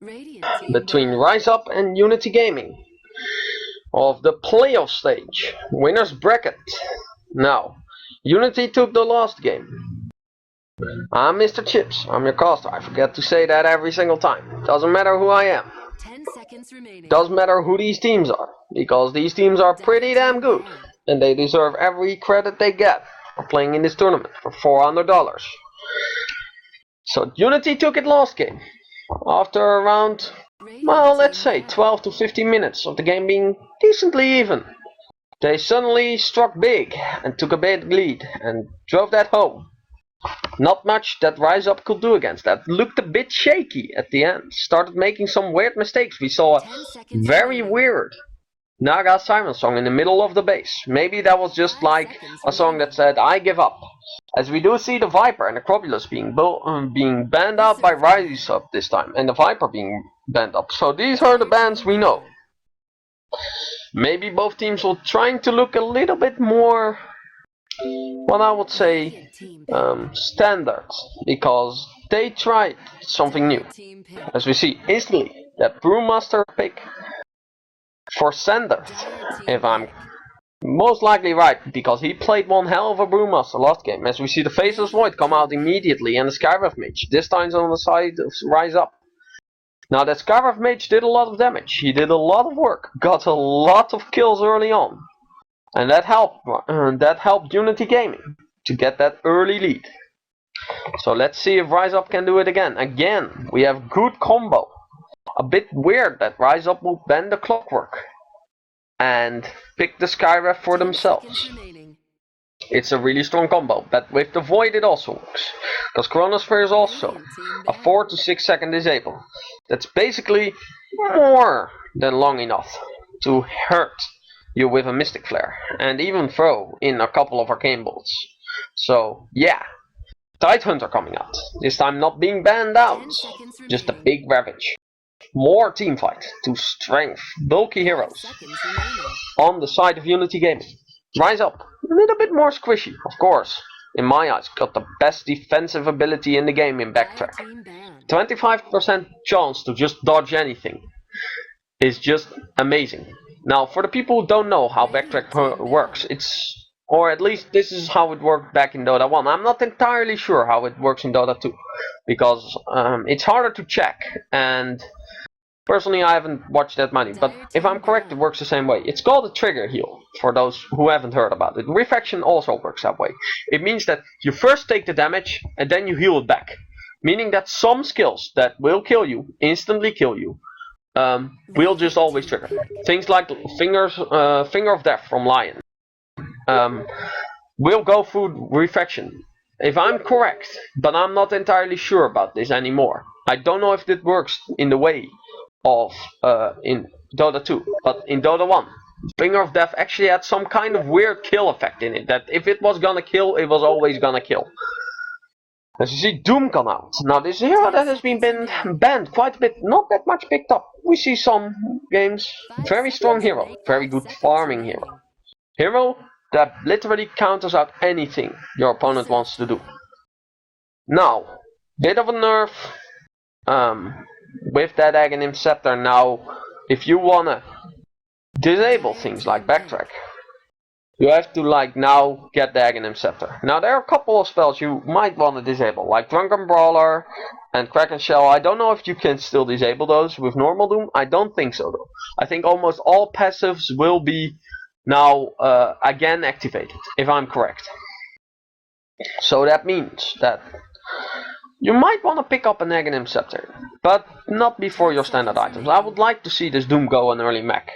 between Riseup and Unity Gaming of the playoff stage, winners bracket. Now, Unity took the last game. I'm Mr. Chips, I'm your caster. I forget to say that every single time. Doesn't matter who I am. 10 seconds remaining. Doesn't matter who these teams are, because these teams are pretty damn good, and they deserve every credit they get for playing in this tournament for $400. So Unity took it last game, after around, well, let's say 12 to 15 minutes of the game being decently even. They suddenly struck big and took a big lead and drove that home. Not much that Riseup could do against that. Looked a bit shaky at the end. Started making some weird mistakes. We saw a very weird Naga Siren song in the middle of the base. Maybe that was just like a song that said, I give up. As we do see the Viper and the Crobulus being banned out by Riseup this time. And the Viper being banned up. So these are the bans we know. Maybe both teams will trying to look a little bit more, what I would say, standard, because they tried something new. As we see instantly that Brewmaster pick for Sanders, if I'm most likely right, because he played one hell of a Brewmaster last game. As we see the Faceless Void come out immediately and the Skywrath Mage, this time's on the side of Riseup. Now that Skywrath Mage did a lot of damage, he did a lot of work, got a lot of kills early on. And that helped Unity Gaming to get that early lead. So let's see if Riseup can do it again. Again, we have good combo. A bit weird that Riseup will bend the clockwork and pick the Skywrath for themselves. It's a really strong combo, but with the Void it also works. Because Chronosphere is also a 4 to 6 second disable. That's basically more than long enough to hurt you with a Mystic Flare, and even throw in a couple of Arcane Bolts. So yeah, Tide Hunter coming out, this time not being banned out, just a big Ravage. More teamfight to strength, bulky heroes on the side of Unity Gaming. Riseup, a little bit more squishy, of course, in my eyes, got the best defensive ability in the game in Backtrack. 25% chance to just dodge anything is just amazing. Now, for the people who don't know how Backtrack works, or at least this is how it worked back in Dota 1. I'm not entirely sure how it works in Dota 2, because it's harder to check, and personally I haven't watched that many, but if I'm correct it works the same way. It's called a trigger heal, for those who haven't heard about it. Refraction also works that way. It means that you first take the damage, and then you heal it back. Meaning that some skills that will kill you, instantly kill you, will just always trigger. Things like Finger of Death from Lion will go through refraction. If I'm correct, but I'm not entirely sure about this anymore. I don't know if it works in the way of in Dota 2, but in Dota 1, Finger of Death actually had some kind of weird kill effect in it, that if it was gonna kill, it was always gonna kill. As you see, Doom come out. Now this hero that has been banned quite a bit, not that much picked up. We see some games, very strong hero, very good farming hero. Hero that literally counters out anything your opponent wants to do. Now, bit of a nerf with that Aghanim Scepter. Now, if you wanna disable things like Backtrack, you have to now get the Aghanim Scepter. Now there are a couple of spells you might want to disable, like Drunken Brawler and Kraken Shell. I don't know if you can still disable those with normal Doom. I don't think so though. I think almost all passives will be now again activated, if I'm correct. So that means that you might want to pick up an Aghanim Scepter, but not before your standard items. I would like to see this Doom go on early mech.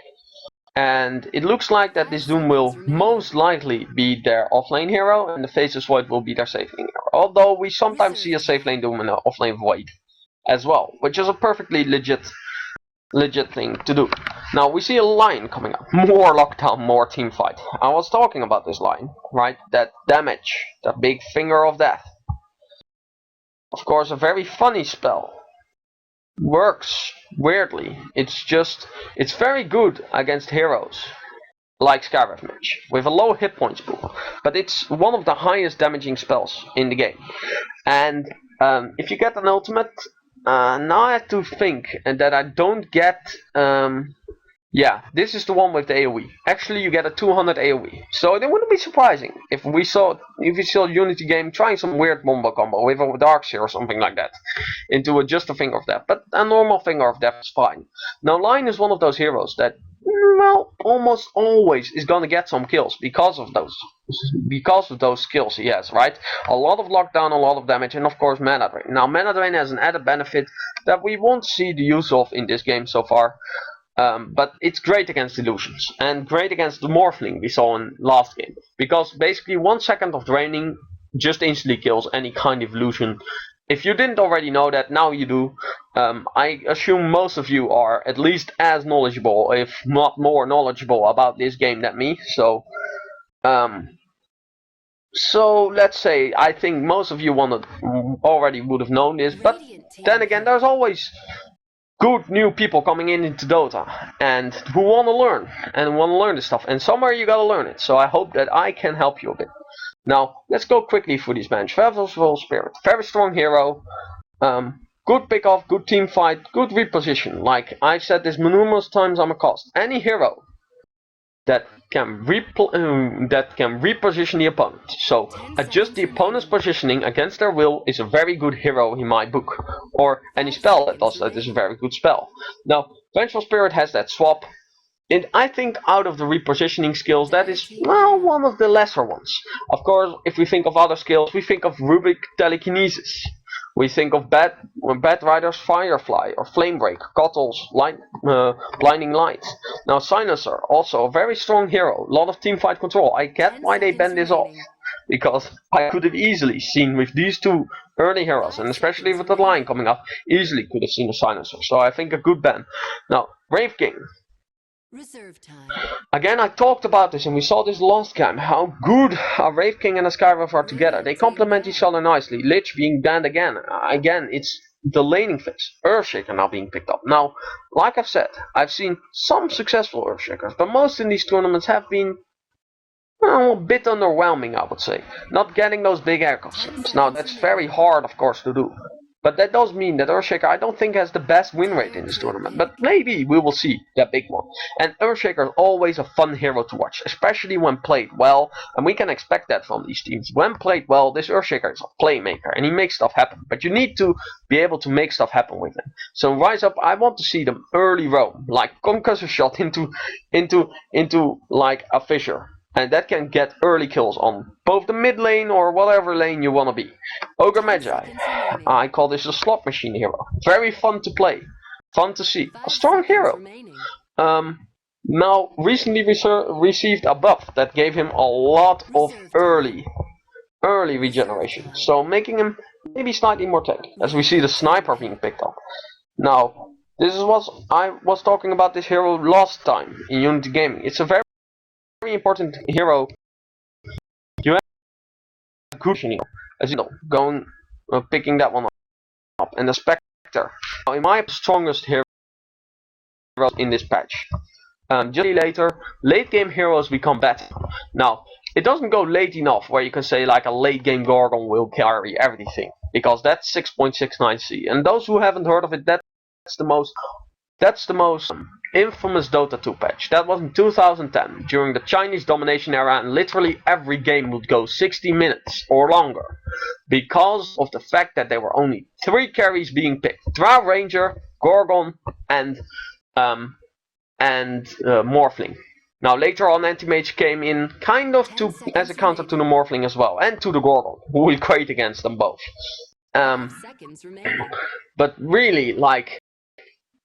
And it looks like that this Doom will most likely be their offlane hero, and the Faceless Void will be their safe lane hero. Although we sometimes see a safe lane Doom and an offlane Void as well, which is a perfectly legit thing to do. Now we see a line coming up. More lockdown, more teamfight. I was talking about this line, right? That damage, that big Finger of Death. Of course, a very funny spell. Works weirdly. It's very good against heroes like Skywrath Mage with a low hit points pool, but it's one of the highest damaging spells in the game. And if you get an ultimate, now I have to think that I don't get. Yeah, this is the one with the AoE. Actually, you get a 200 AoE, so it wouldn't be surprising if we saw Unity game trying some weird combo with a Darkseer or something like that into just a Finger of Death. But a normal Finger of Death is fine. Now, Lion is one of those heroes that, well, almost always is gonna get some kills because of those skills he has, right? A lot of lockdown, a lot of damage, and of course mana drain. Now, mana drain has an added benefit that we won't see the use of in this game so far. But it's great against illusions and great against the Morphling we saw in last game, because basically 1 second of draining just instantly kills any kind of illusion. If you didn't already know that, now you do. I assume most of you are at least as knowledgeable, if not more knowledgeable about this game than me. So let's say I think most of you already would have known this, but then again, there's always good new people coming into Dota and who want to learn this stuff, and somewhere you gotta learn it. So I hope that I can help you a bit. Now let's go quickly through these bench. Vengeful Spirit, very strong hero, good pick off, good team fight, good reposition. Like I've said this numerous times on my cast, any hero that can reposition the opponent. So adjust the opponent's positioning against their will is a very good hero in my book. Or any spell that does that is a very good spell. Now, Vengeful Spirit has that swap. And I think out of the repositioning skills, that is, well, one of the lesser ones. Of course, if we think of other skills, we think of Rubik Telekinesis. We think of Bad Rider's Firefly or Flamebreak, Kottle's Blinding Light. Now Silencer, also a very strong hero, a lot of teamfight control. I get why they banned this off, because I could have easily seen with these two early heroes, and especially with the line coming up, easily could have seen a Silencer. So I think a good ban. Now, Wraith King. Reserve time. Again, I talked about this and we saw this last game, how good a Wraith King and a Skywrath are together. They complement each other nicely. Lich being banned again. Again, it's the laning phase. Earthshaker now being picked up. Now, like I've said, I've seen some successful Earthshakers, but most in these tournaments have been, well, a bit underwhelming, I would say. Not getting those big ecosystems. Now, that's very hard, of course, to do. But that does mean that Earthshaker I don't think has the best win rate in this tournament. But maybe we will see that big one. And Earthshaker is always a fun hero to watch, especially when played well. And we can expect that from these teams. When played well, this Earthshaker is a playmaker and he makes stuff happen. But you need to be able to make stuff happen with him. So Riseup, I want to see them early roam, like concussive shot into like a fissure. And that can get early kills on both the mid lane or whatever lane you want to be. Ogre Magi. I call this a slot machine hero. Very fun to play. Fun to see. A strong hero. Now, recently received a buff that gave him a lot of early regeneration. So making him maybe slightly more tanky. As we see the sniper being picked up. Now, this is what I was talking about this hero last time in Unity Gaming. It's a very important hero. You have a cushion here, as you know, picking that one up, and the Spectre. Now, in my strongest hero in this patch. Just later, late game heroes become better. Now, it doesn't go late enough where you can say like a late game Gorgon will carry everything, because that's 6.69C. And those who haven't heard of it, that's the most infamous Dota 2 patch. That was in 2010, during the Chinese domination era, and literally every game would go 60 minutes or longer, because of the fact that there were only 3 carries being picked: Drow Ranger, Gorgon, and Morphling. Now later on, Anti-Mage came in kind of as a counter to the Morphling as well, and to the Gorgon, who will great against them both. But really, like,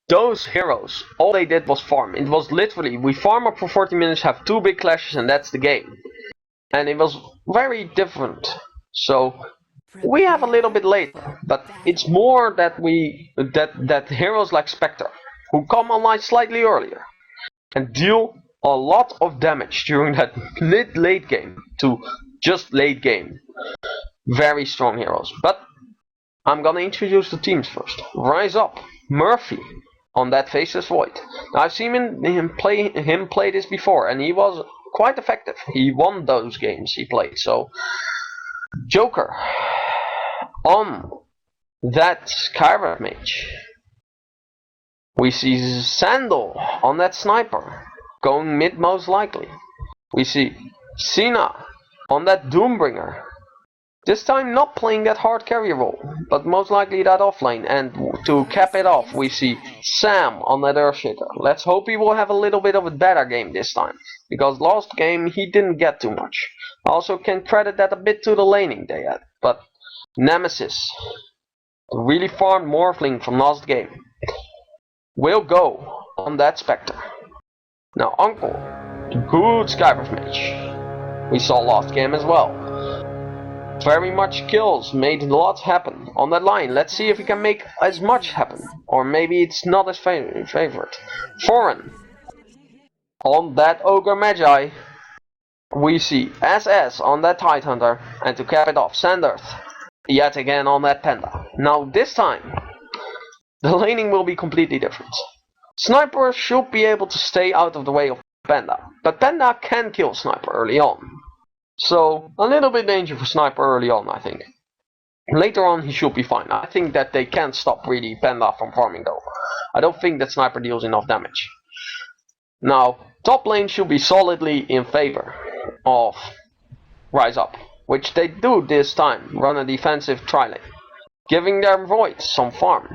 those heroes, all they did was farm. It was literally, we farm up for 40 minutes, have 2 big clashes, and that's the game. And it was very different. So we have a little bit later, but it's more that that heroes like Spectre, who come online slightly earlier and deal a lot of damage during that late game to just late game. Very strong heroes. But I'm gonna introduce the teams first. Riseup, Murphy on that Faceless Void. Now, I've seen him play this before, and he was quite effective. He won those games he played. So Joker on that Skyrap Mage. We see Sandal on that Sniper, going mid most likely. We see Cena on that Doombringer. This time not playing that hard carry role, but most likely that offlane. And to cap it off, we see Sam on that Earthshaker. Let's hope he will have a little bit of a better game this time, because last game he didn't get too much. I also can credit that a bit to the laning they had, but Nemesis, really farmed Morphling from last game, will go on that Spectre. Now Uncle, good Skybreath Mage. We saw last game as well. Very much kills, made lots happen on that line. Let's see if we can make as much happen. Or maybe it's not his favorite. Foreign. On that Ogre Magi. We see SS on that Tidehunter. And to cap it off, Sanderth. Yet again on that Panda. Now this time, the laning will be completely different. Sniper should be able to stay out of the way of Panda. But Panda can kill Sniper early on. So, a little bit danger for Sniper early on, I think. Later on, he should be fine. I think that they can't stop really Panda from farming though. I don't think that Sniper deals enough damage. Now, top lane should be solidly in favor of Riseup, which they do this time, run a defensive tri-lane, giving their Void some farm.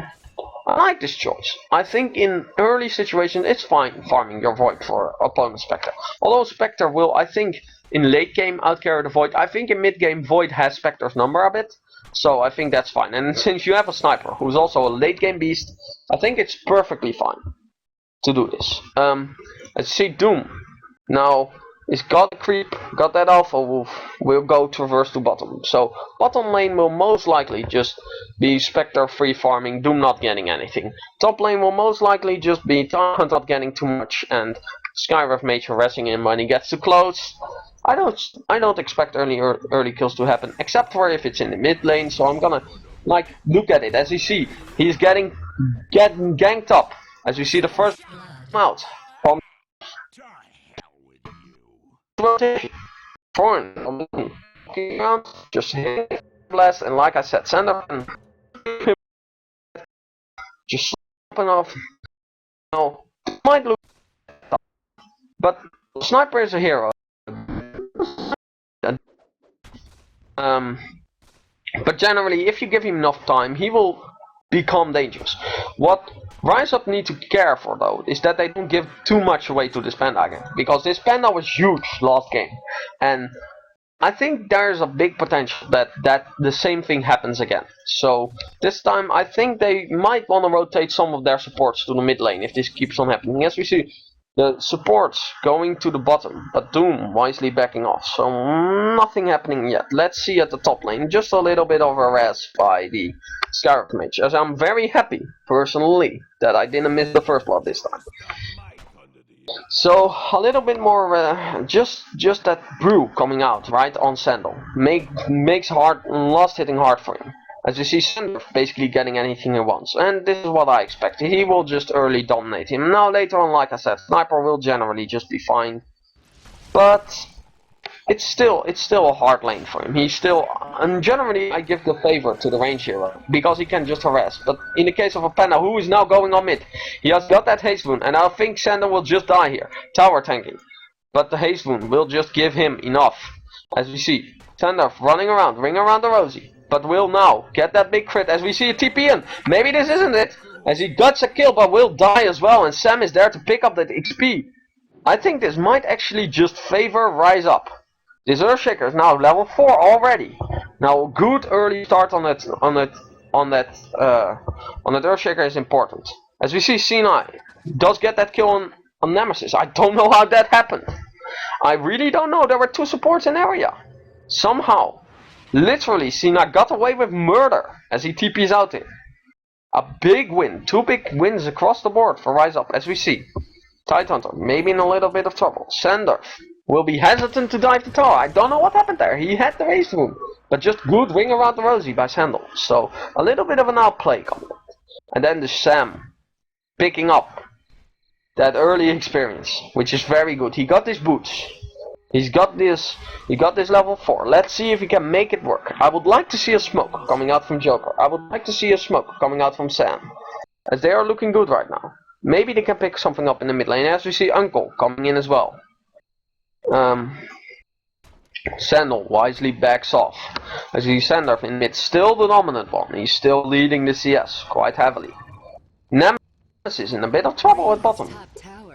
I like this choice. I think in early situations it's fine farming your Void for opponent Spectre. Although Spectre will, I think, in late game outcarry the Void. I think in mid game Void has Spectre's number a bit. So I think that's fine. And since you have a Sniper who's also a late game beast, I think it's perfectly fine to do this. Let's see Doom. Now, he's got a creep, got that Alpha Wolf, will go traverse to bottom. So bottom lane will most likely just be Spectre free farming, Doom not getting anything. Top lane will most likely just be Tidehunter not getting too much and Skywrath Mage harassing him when he gets too close. I don't expect early kills to happen, except for if it's in the mid lane, so I'm gonna look at it. As you see, he's getting ganked up. As you see the first out from rotation. Foreign around, just hit blast, and like I said, send up and just open off. Now might look, but Sniper is a hero. But generally, if you give him enough time, he will become dangerous. What Riseup need to care for though is that they don't give too much away to this Panda again, because this Panda was huge last game, and I think there's a big potential that the same thing happens again. So this time I think they might want to rotate some of their supports to the mid lane if this keeps on happening. As we see, the supports going to the bottom, but Doom wisely backing off. So nothing happening yet. Let's see at the top lane. Just a little bit of a harass by the Skywrath Mage, as I'm very happy personally that I didn't miss the first blood this time. So a little bit more, just that brew coming out right on Sandal makes hard last hitting hard for him. As you see, Sandal basically getting anything he wants, and this is what I expected. He will just early dominate him. Now later on, like I said, Sniper will generally just be fine, but it's still a hard lane for him. He's still, and generally I give the favor to the range hero because he can just harass. But in the case of a Panda who is now going on mid, he has got that haste wound, and I think Sandal will just die here, tower tanking. But the haste wound will just give him enough. As we see, Sandal running around, ring around the Rosie, but will now get that big crit. As we see a TP in, maybe this isn't it. As he gets a kill, but will die as well, and Sam is there to pick up that XP. I think this might actually just favor Riseup. This Earthshaker is now level 4 already. Now a good early start on that Earthshaker is important. As we see, C9 does get that kill on Nemesis. I don't know how that happened. I really don't know. There were 2 supports in area. Somehow, literally, C9 got away with murder as he TPs out in. A big win. 2 big wins across the board for Riseup, as we see. Tidehunter maybe in a little bit of trouble. Sanderth will be hesitant to dive the tower. I don't know what happened there. He had the race room, but just good ring around the Rosie by Sandal. So a little bit of an outplay coming. And then the Sam picking up that early experience, which is very good. He got his boots. He got this level 4. Let's see if he can make it work. I would like to see a smoke coming out from Joker. I would like to see a smoke coming out from Sam, as they are looking good right now. Maybe they can pick something up in the mid lane, as we see Uncle coming in as well. Sandal wisely backs off, as we see Sandorf in mid, still the dominant one. He's still leading the CS quite heavily. Nemesis is in a bit of trouble at bottom,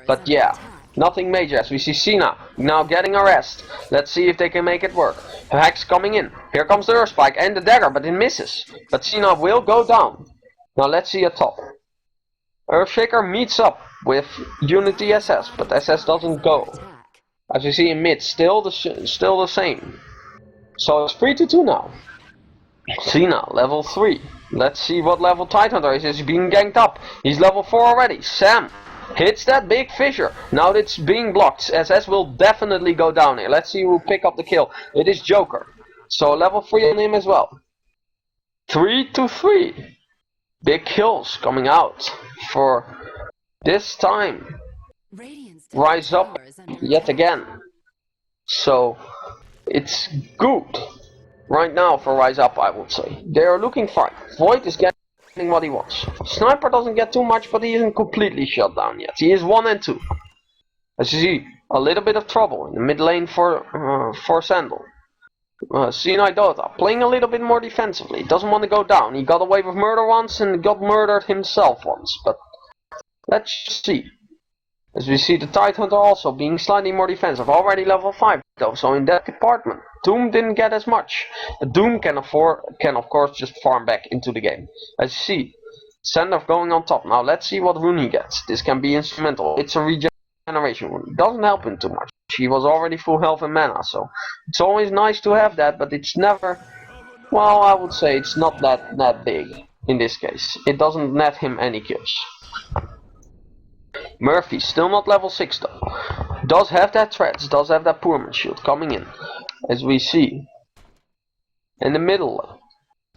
but yeah, nothing major, as we see Cena now getting a rest. Let's see if they can make it work. Hex coming in. Here comes the Earth Spike and the dagger, but it misses. But Cena will go down. Now let's see a top. Earthshaker meets up with Unity SS, but SS doesn't go. As we see in mid, still the same. So it's 3-2 now. Cena, level 3. Let's see what level Tidehunter is. He's being ganked up. He's level 4 already. Sam hits that big fissure. Now it's being blocked. SS will definitely go down here. Let's see who will pick up the kill. It is Joker. So level 3 on him as well. 3-3. Big kills coming out for this time. Riseup yet again. So it's good right now for Riseup, I would say. They are looking fine. Void is getting what he wants. Sniper doesn't get too much, but he isn't completely shut down yet. He is 1 and 2. As you see, a little bit of trouble in the mid lane for Sandal. C9 Dota playing a little bit more defensively. Doesn't want to go down. He got away with murder once and got murdered himself once. But let's see. As we see the Tidehunter also being slightly more defensive. Already level 5 though. So in that department, Doom didn't get as much. But Doom can of course just farm back into the game. As you see, Sandorf going on top. Now let's see what rune he gets. This can be instrumental. It's a regeneration rune. It doesn't help him too much. He was already full health and mana, so it's always nice to have that, but it's never, well, I would say it's not that big in this case. It doesn't net him any kills. Murphy, still not level 6 though. Does have that threats, does have that Poorman shield coming in, as we see. In the middle,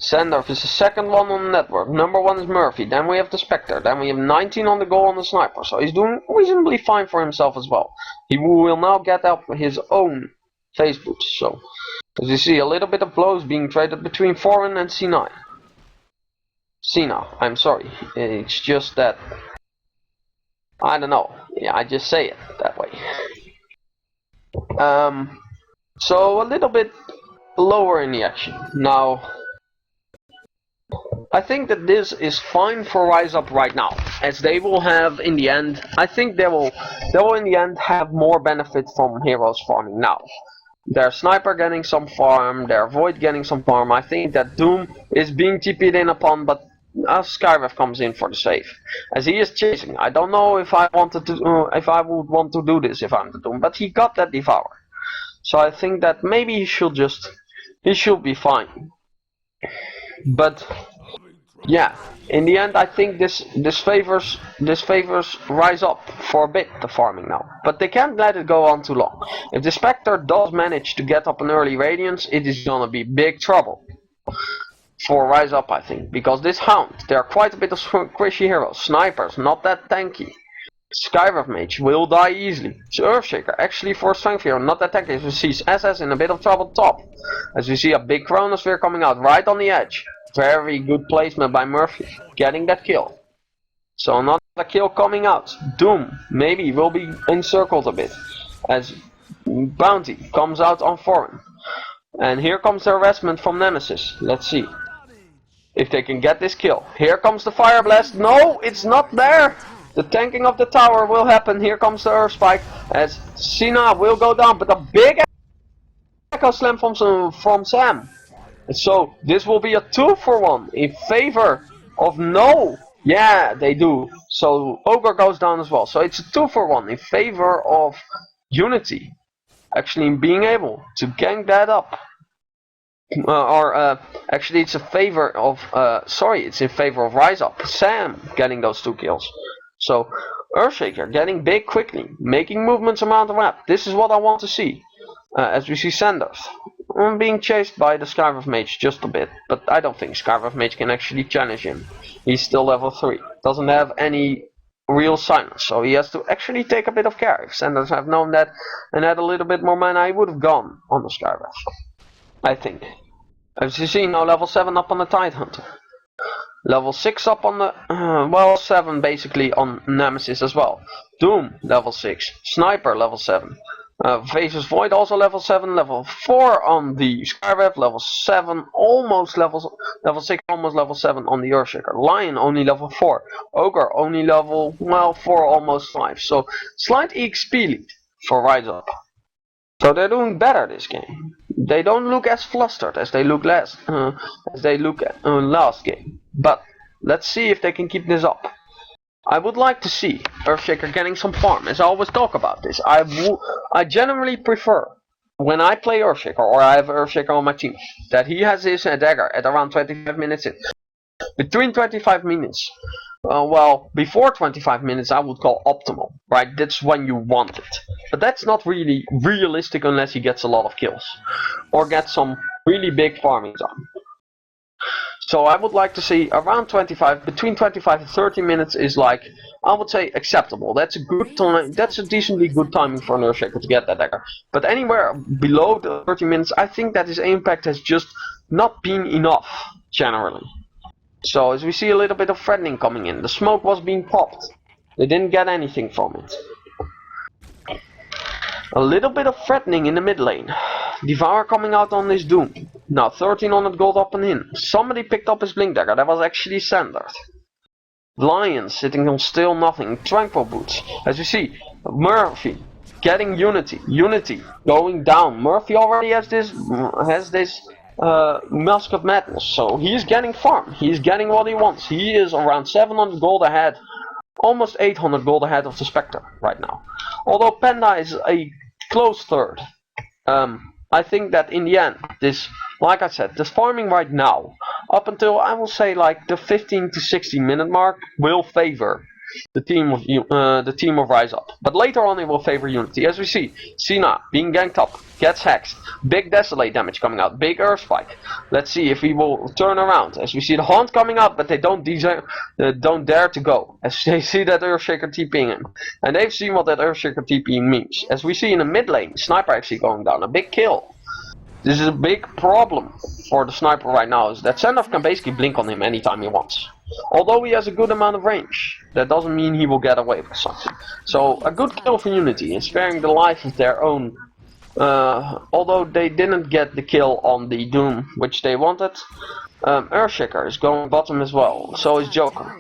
Sandorf is the second one on the network. Number 1 is Murphy, then we have the Spectre, then we have 19 on the goal on the Sniper, so he's doing reasonably fine for himself as well. He will now get up his own face boots, so as you see, a little bit of blows being traded between Foreign and C9. Cena, I'm sorry, it's just that, I don't know, yeah, I just say it that way. So a little bit lower in the action. Now, I think that this is fine for Riseup right now, as they will have in the end, I think they will in the end have more benefit from heroes farming now. Their Sniper getting some farm, their Void getting some farm. I think that Doom is being TP'd in upon, but Skyrev comes in for the save, as he is chasing. I don't know if I wanted to, if I would want to do this if I'm the Doom, but he got that Devour. So I think that maybe he should be fine. But yeah, in the end I think this favors Riseup for a bit, the farming now. But they can't let it go on too long. If the Spectre does manage to get up an early Radiance, it is gonna be big trouble for Riseup, I think. Because this Hound, there are quite a bit of squishy heroes. Snipers, not that tanky. Skyrev Mage will die easily. Earthshaker, actually for Strength Hero, not that tanky. As we see SS in a bit of trouble top. As we see a big Chronosphere coming out right on the edge. Very good placement by Murphy, getting that kill. So another kill coming out. Doom maybe will be encircled a bit, as Bounty comes out on Foreign. And here comes the harassment from Nemesis. Let's see if they can get this kill. Here comes the Fire Blast. No, it's not there. The tanking of the tower will happen. Here comes the Earth Spike, as Cena will go down, but a big Echo Slam from Sam. So this will be a 2-for-1 in favor of no. Yeah, they do. So Ogre goes down as well. So it's a 2-for-1 in favor of Unity actually being able to gank that up. Actually it's a favor of it's in favor of Riseup. Sam getting those 2 kills. So Earthshaker getting big quickly, making movements around the map. This is what I want to see. As we see Sanders being chased by the Skyrev Mage just a bit, but I don't think Skyrev Mage can actually challenge him. He's still level 3. Doesn't have any real silence. So he has to actually take a bit of care. If Sanders have known that and had a little bit more mana, he would have gone on the Skywrath, I think. As you see, now level 7 up on the Tidehunter. Level 6 up on the, well, 7 basically on Nemesis as well. Doom, level 6. Sniper, level 7. Faceless Void, also level 7. Level 4 on the Skywrath. Level 7, almost level 6, almost level 7 on the Earthshaker. Lion, only level 4. Ogre, only level, well, 4, almost 5. So, slight EXP lead for Riseup. So they're doing better this game. They don't look as flustered as they look last game. But let's see if they can keep this up. I would like to see Earthshaker getting some farm, as I always talk about this. I generally prefer, when I play Earthshaker, or I have Earthshaker on my team, that he has his dagger at around 25 minutes in. Between 25 minutes, well, before 25 minutes I would call optimal, right? That's when you want it. But that's not really realistic unless he gets a lot of kills. Or gets some really big farming done. So I would like to see around 25, between 25 and 30 minutes is like, I would say acceptable. That's a good time, that's a decently good timing for an Earthshaker to get that dagger. But anywhere below the 30 minutes, I think that his impact has just not been enough, generally. So as we see a little bit of threatening coming in, the smoke was being popped. They didn't get anything from it. A little bit of threatening in the mid lane. Devour coming out on his Doom. Now 1300 gold up and in. Somebody picked up his Blink Dagger, that was actually Sanders. Lion sitting on still nothing. Tranquil Boots. As you see, Murphy getting Unity. Unity going down. Murphy already has this Mask of Madness, so he's getting farm, he's getting what he wants. He is around 700 gold ahead, almost 800 gold ahead of the Spectre right now. Although Panda is a close third, I think that in the end, this, like I said, this farming right now, up until I will say like the 15 to 16 minute mark, will favor the team of Riseup. But later on it will favor Unity. As we see, Cena being ganked up, gets hexed, big Desolate damage coming out, big Earth Spike. Let's see if he will turn around. As we see the Haunt coming out, but they don't dare to go. As they see that Earthshaker TPing him. And they've seen what that Earthshaker TPing means. As we see in the mid lane, Sniper actually going down, a big kill. This is a big problem for the Sniper right now, is that Sandov can basically blink on him anytime he wants. Although he has a good amount of range, that doesn't mean he will get away with something. So a good kill for Unity, and sparing the life of their own. Although they didn't get the kill on the Doom, which they wanted. Earthshaker is going bottom as well, so is Joker.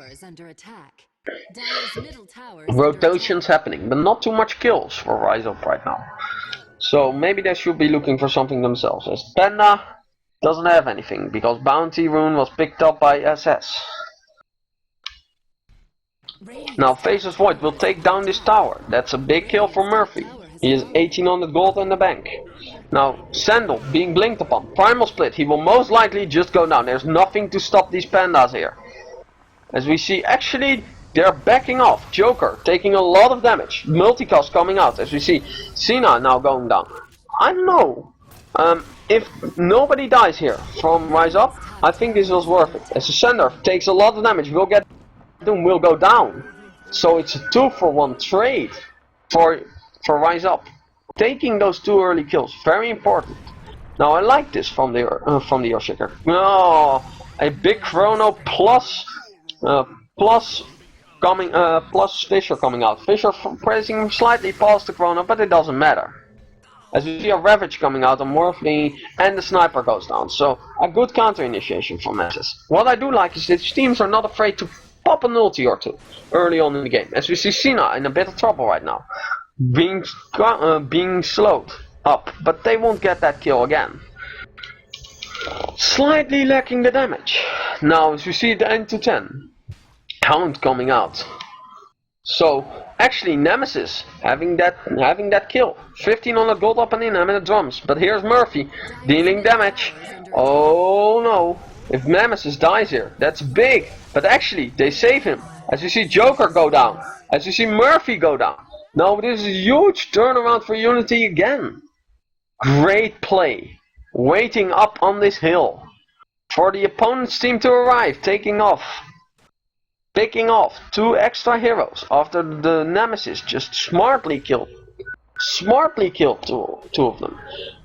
Rotations happening, but not too much kills for Riseup right now. So maybe they should be looking for something themselves, as Panda doesn't have anything, because Bounty Rune was picked up by SS. Now Faceless Void will take down this tower. That's a big kill for Murphy. He has 1800 gold in the bank. Now Sandal being blinked upon. Primal Split, he will most likely just go down. There's nothing to stop these pandas here. As we see, actually they're backing off. Joker taking a lot of damage. Multicast coming out. As we see, Cena now going down. I don't know. If nobody dies here from Riseup, I think this was worth it. As the Sender takes a lot of damage, Doom will go down. So it's a 2-for-1 trade for Riseup. Taking those 2 early kills, very important. Now I like this from the Earthshaker. Oh, a big Chrono plus Fisher coming out. Fisher pressing slightly past the Chrono, but it doesn't matter. As we see a Ravage coming out on Morphling, and the Sniper goes down. So a good counter initiation from SS. What I do like is that teams are not afraid to pop an ulti or two early on in the game. As we see Cena in a bit of trouble right now, being slowed up, but they won't get that kill again. Slightly lacking the damage. Now as we see the end to 10, Hound coming out. So actually Nemesis having that kill. 1500 gold up and in, I'm in the drums. But here's Murphy dealing damage. Oh no. If Nemesis dies here, that's big. But actually, they save him. As you see Joker go down. As you see Murphy go down. Now this is a huge turnaround for Unity again. Great play. Waiting up on this hill. For the opponent's team to arrive, taking off. picking off 2 extra heroes after the Nemesis just smartly killed two of them,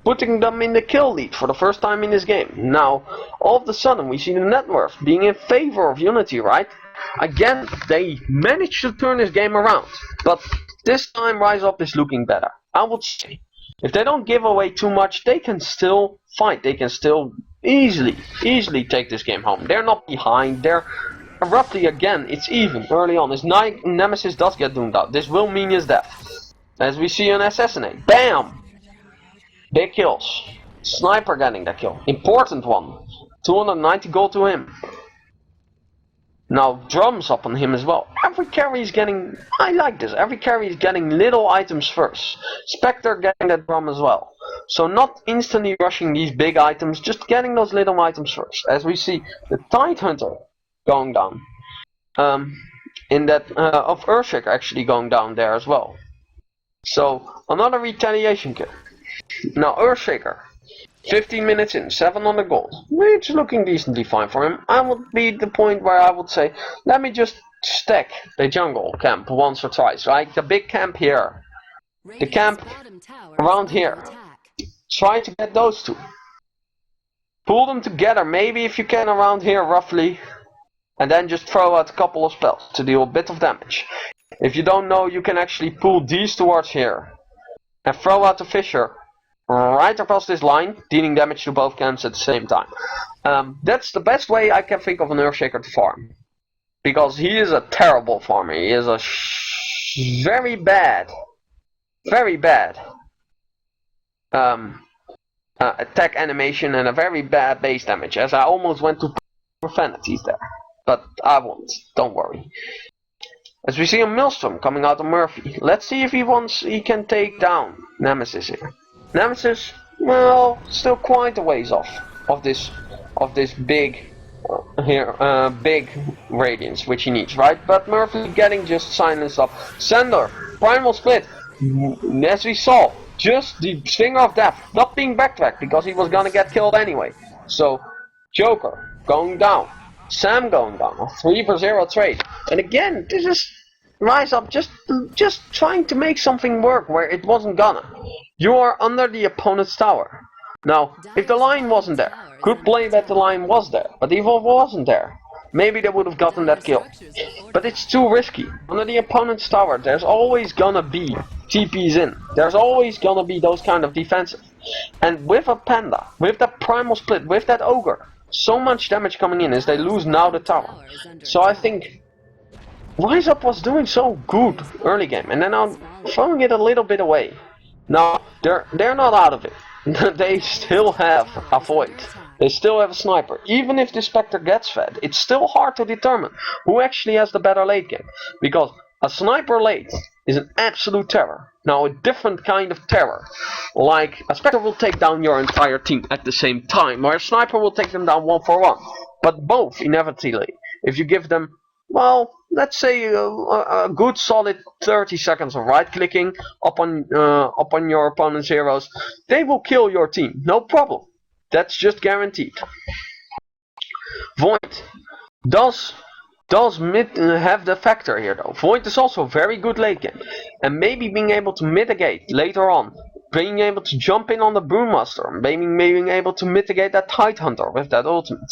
putting them in the kill lead for the first time in this game. Now, all of a sudden, we see the net worth being in favor of Unity, right? Again, they managed to turn this game around, but this time Riseup is looking better. I would say, if they don't give away too much, they can still fight. They can still easily take this game home. They're not behind. They're roughly, again, it's even early on. His Nemesis does get doomed out. This will mean his death. As we see an assassinate. BAM! Big kills. Sniper getting that kill. Important one. 290 gold to him. Now drums up on him as well. Every carry is getting... I like this. Every carry is getting little items first. Spectre getting that drum as well. So not instantly rushing these big items. Just getting those little items first. As we see the Tidehunter going down. In that... of Earthshaker actually going down there as well. So, another retaliation kill. Now, Earthshaker, 15 minutes in, 700 gold. It's looking decently fine for him. I would be the point where I would say, let me just stack the jungle camp once or twice, right? The big camp here, the camp around here. Try to get those two. Pull them together, maybe if you can around here roughly. And then just throw out a couple of spells to deal a bit of damage. If you don't know, you can actually pull these towards here and throw out the Fisher right across this line, dealing damage to both camps at the same time. That's the best way I can think of an Earthshaker to farm, because he is a terrible farmer. He is a very bad attack animation and a very bad base damage, as I almost went to profanities there, but I won't, don't worry. As we see a Maelstrom coming out of Murphy. Let's see if he can take down Nemesis here. Nemesis, well, still quite a ways off of this big big radiance which he needs, right? But Murphy getting just silenced up. Sender, primal split. As we saw, just the finger of death, not being backtracked because he was gonna get killed anyway. So Joker going down. Sam going down, a 3-for-0 trade. And again, this is Riseup just trying to make something work where it wasn't gonna. You are under the opponent's tower. Now, if the line wasn't there, could play that the line was there, but if it wasn't there, maybe they would have gotten that kill. But it's too risky. Under the opponent's tower, there's always gonna be TPs in. There's always gonna be those kind of defensive. And with a Panda, with that primal split, with that Ogre, so much damage coming in as they lose now the tower. So I think Riseup was doing so good early game, and then I'm throwing it a little bit away. Now they're not out of it. They still have a Void. They still have a Sniper. Even if the Spectre gets fed, it's still hard to determine who actually has the better late game, because a Sniper late is an absolute terror. Now, a different kind of terror. Like, a Spectre will take down your entire team at the same time, or a Sniper will take them down 1-for-1. But both, inevitably, if you give them, well, let's say a good solid 30 seconds of right-clicking upon your opponent's heroes, they will kill your team, no problem. That's just guaranteed. Void does have the factor here though. Void is also very good late game, and maybe being able to mitigate later on, being able to jump in on the Brewmaster, maybe being able to mitigate that Tidehunter with that ultimate,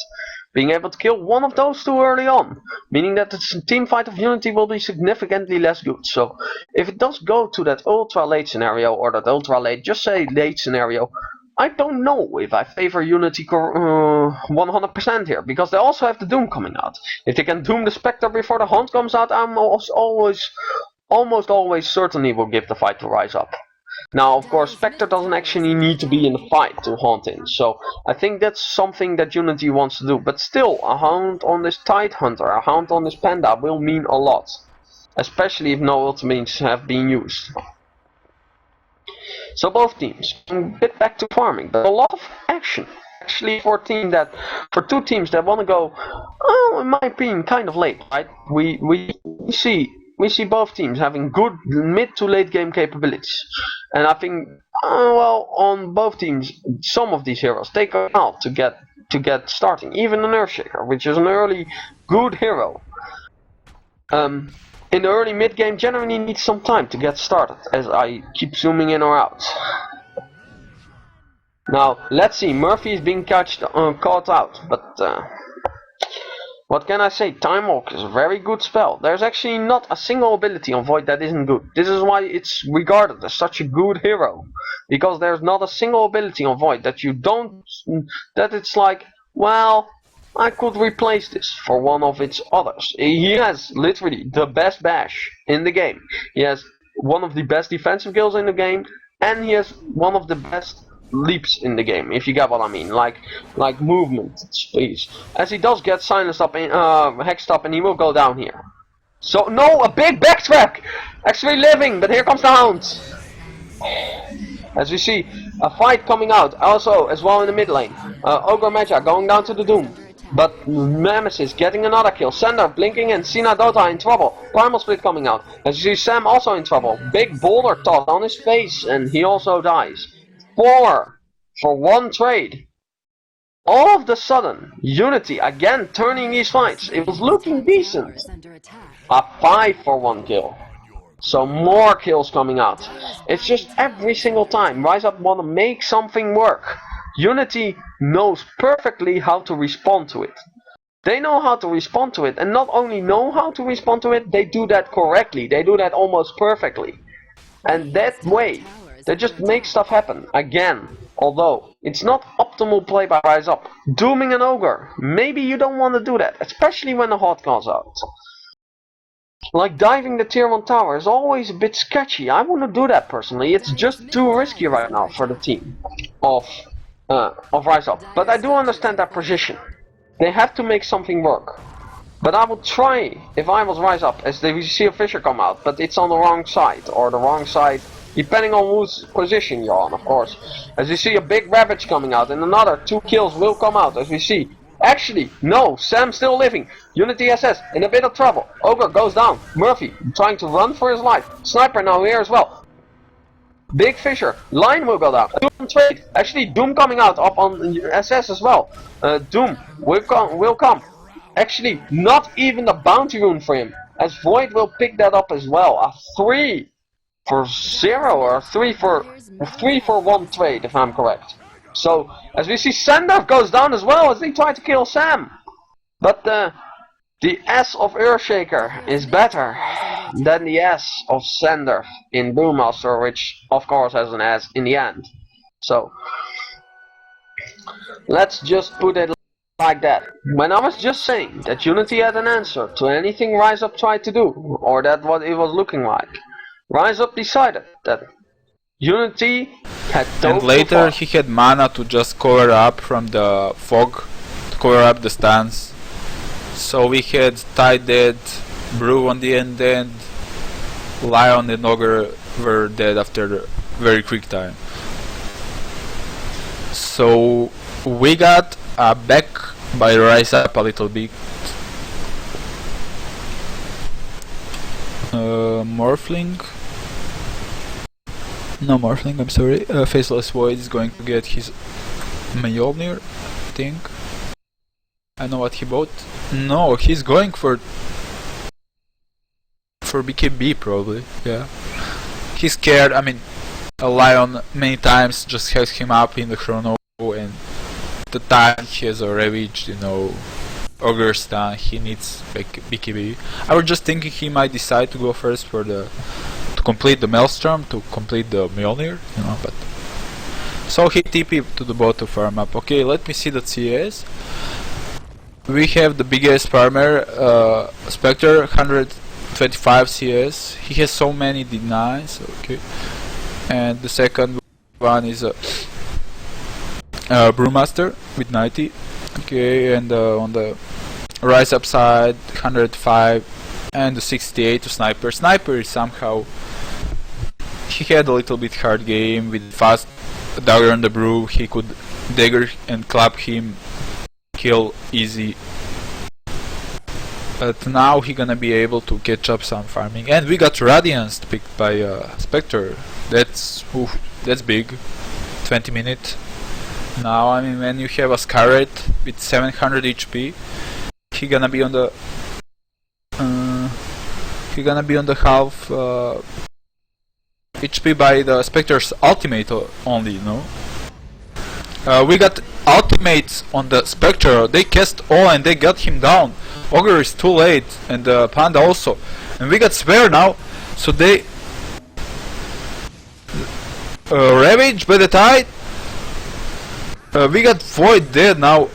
being able to kill one of those two early on, meaning that the team fight of Unity will be significantly less good. So if it does go to that ultra late scenario, or that ultra late, just say late scenario, I don't know if I favor Unity 100% here, because they also have the Doom coming out. If they can Doom the Spectre before the Hunt comes out, I'm almost always certainly will give the fight to Riseup. Now, of course, Spectre doesn't actually need to be in the fight to Hunt in, so I think that's something that Unity wants to do. But still, a Hound on this Tidehunter, a Hound on this Panda will mean a lot, especially if no ultimates have been used. So both teams can get back to farming, but a lot of action. Actually, for two teams that want to go, oh, in my opinion, kind of late, right? We see both teams having good mid to late game capabilities, and I think, well, on both teams, some of these heroes take a while to get starting. Even an Earthshaker, which is an early good hero, in the early mid game generally needs some time to get started, as I keep zooming in or out. Now, let's see, Murphy is being caught out, but what can I say? Time Walk is a very good spell. There's actually not a single ability on Void that isn't good. This is why it's regarded as such a good hero. Because there's not a single ability on Void that you don't... that it's like, well, I could replace this for one of its others. He has literally the best bash in the game. He has one of the best defensive skills in the game. And he has one of the best leaps in the game, if you get what I mean, like movement speed. As he does get silenced up in hexed up, and he will go down here. So no, a big backtrack, actually living, but here comes the Hound. As we see a fight coming out, also as well in the mid lane. Ogre Magi going down to the Doom, but Nemesis getting another kill. Sender blinking and Sina Dota in trouble. Primal Split coming out. As you see Sam also in trouble. Big boulder tossed on his face, and he also dies. 4 for 1 trade. All of the sudden, Unity again turning these fights. It was looking decent. A 5 for 1 kill. So more kills coming out. It's just every single time Riseup want to make something work. Unity knows perfectly how to respond to it. They know how to respond to it, and not only know how to respond to it, they do that correctly. They do that almost perfectly. And that way, they just make stuff happen, again. Although, it's not optimal play by Riseup. Dooming an Ogre, maybe you don't want to do that, especially when the hot comes out. Like diving the tier 1 tower is always a bit sketchy. I wouldn't do that personally, it's just too risky right now for the team of Riseup. But I do understand that position. They have to make something work. But I would try, if I was Riseup, as they see a Fisher come out, but it's on the wrong side, or the wrong side, depending on whose position you're on, of course. As you see a big Ravage coming out, and another 2 kills will come out, as we see. Actually, no, Sam still living. Unity SS in a bit of trouble. Ogre goes down. Murphy trying to run for his life. Sniper now here as well. Big Fisher. Line will go down. Doom trade. Actually, Doom coming out up on SS as well. Doom will come. Actually, not even the bounty rune for him, as Void will pick that up as well. A 3 for 0 or 3 for 1 trade, if I'm correct. So, as we see, Sender goes down as well as they try to kill Sam. But the S of Earthshaker is better than the S of Sender in Brewmaster, which of course has an S in the end. So, let's just put it like that. When I was just saying that Unity had an answer to anything Riseup tried to do, or that what it was looking like, Riseup decided that Unity had and later he had mana to just cover up from the fog, to cover up the stance. So we had Tide dead, Brew on the end, and Lion and Ogre were dead after a very quick time. So we got back by Riseup a little bit. Morphling. No Morphling, I'm sorry. Faceless Void is going to get his Mjolnir, I think. I know what he bought. No, he's going for BKB probably, yeah. He's scared, I mean, a Lion many times just has him up in the chrono, and the time he has a Ravage, you know, Ogre stun, he needs BKB. I was just thinking he might decide to go first for the to complete the Maelstrom, to complete the Mjolnir, you know, but so he TP to the bot to farm up. Okay, let me see the CS. We have the biggest farmer, Spectre, 125 CS. He has so many denies, okay. And the second one is a Brewmaster with 90. Okay, and on the Riseup side, 105 and the 68 to Sniper. Sniper is somehow, he had a little bit hard game with fast dagger on the Brew. He could dagger and clap him, kill easy. But now he gonna be able to catch up some farming. And we got Radiance picked by Spectre. That's big. 20 minutes. Now, I mean, when you have a Scarlet with 700 HP, he gonna be on the He gonna be on the half HP by the Spectre's ultimate only, you know. We got ultimates on the Spectre. They cast all and they got him down. Ogre is too late, and Panda also. And we got Sphere now, so they Ravage by the tide. We got Void dead now.